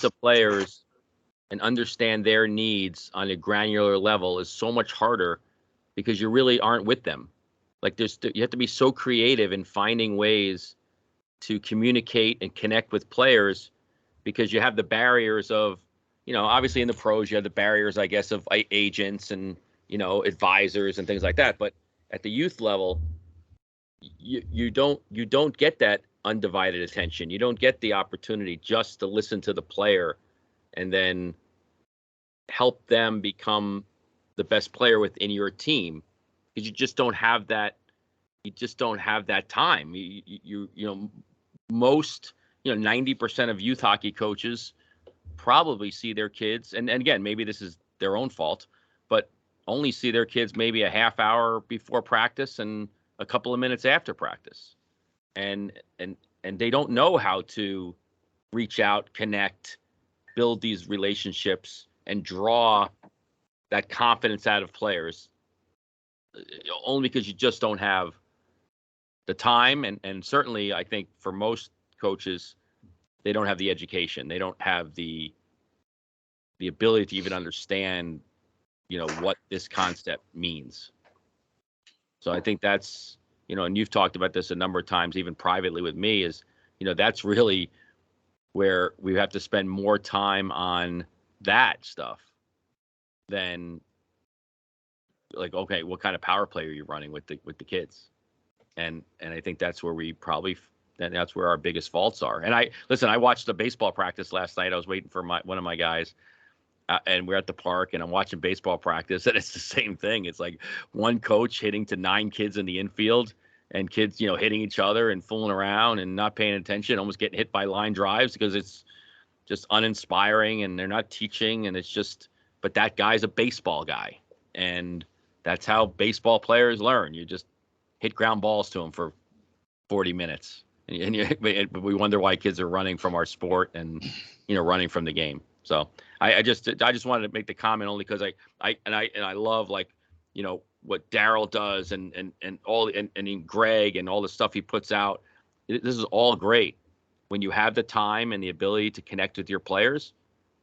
to players and understand their needs on a granular level is so much harder because you really aren't with them. Like you have to be so creative in finding ways to communicate and connect with players because you have the barriers of, obviously in the pros, you have the barriers, I guess, of agents and, advisors and things like that. But at the youth level, you don't get that undivided attention. You don't get the opportunity just to listen to the player and then help them become the best player within your team, because you just don't have that. You just don't have that time. Most 90% of youth hockey coaches probably see their kids, and again, maybe this is their own fault, but only see their kids maybe a half hour before practice and a couple of minutes after practice, and they don't know how to reach out, connect, build these relationships, and draw that confidence out of players, only because you just don't have the time. And certainly I think for most coaches, they don't have the education. They don't have the ability to even understand, what this concept means. So I think that's, and you've talked about this a number of times, even privately with me, is, that's really where we have to spend more time on that stuff than like, okay, what kind of power play are you running with the kids? And I think that's where that's where our biggest faults are. And I watched a baseball practice last night. I was waiting for one of my guys, and we're at the park, and I'm watching baseball practice, and it's the same thing. It's like one coach hitting to 9 kids in the infield, and kids, hitting each other and fooling around and not paying attention, almost getting hit by line drives because it's just uninspiring and they're not teaching. And it's just, but that guy's a baseball guy, and that's how baseball players learn. You just hit ground balls to them for 40 minutes. And we wonder why kids are running from our sport and, running from the game. So I just wanted to make the comment only because I love, like, what Daryl does and Greg and all the stuff he puts out. This is all great. When you have the time and the ability to connect with your players,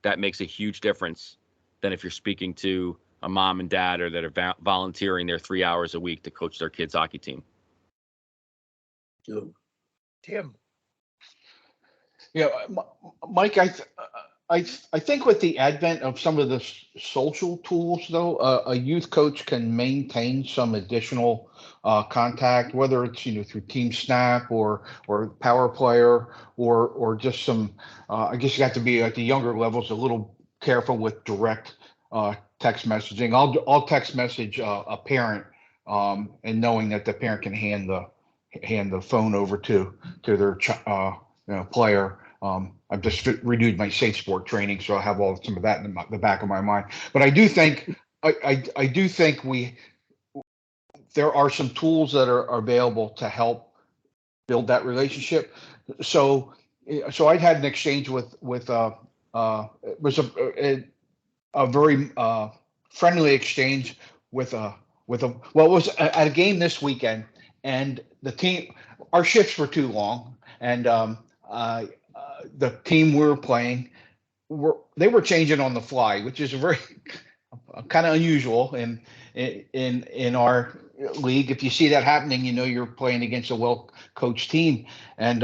that makes a huge difference than if you're speaking to a mom and dad or that are volunteering their 3 hours a week to coach their kids' hockey team. Tim. Yeah, Mike, I think with the advent of some of the social tools, though, a youth coach can maintain some additional contact, whether it's through Team Snap or Power Player or just some. I guess you have to be at the younger levels a little careful with direct text messaging. I'll text message a parent, and knowing that the parent can hand the phone over to their player. I've just renewed my safe sport training, so I have some of that in the back of my mind. But I do think there are some tools that are available to help build that relationship. So I'd had an exchange with it was a very friendly exchange with it was at a game this weekend, and the team, our shifts were too long, and the team we were playing they were changing on the fly, which is very kind of unusual in our league. If you see that happening, you're playing against a well-coached team. And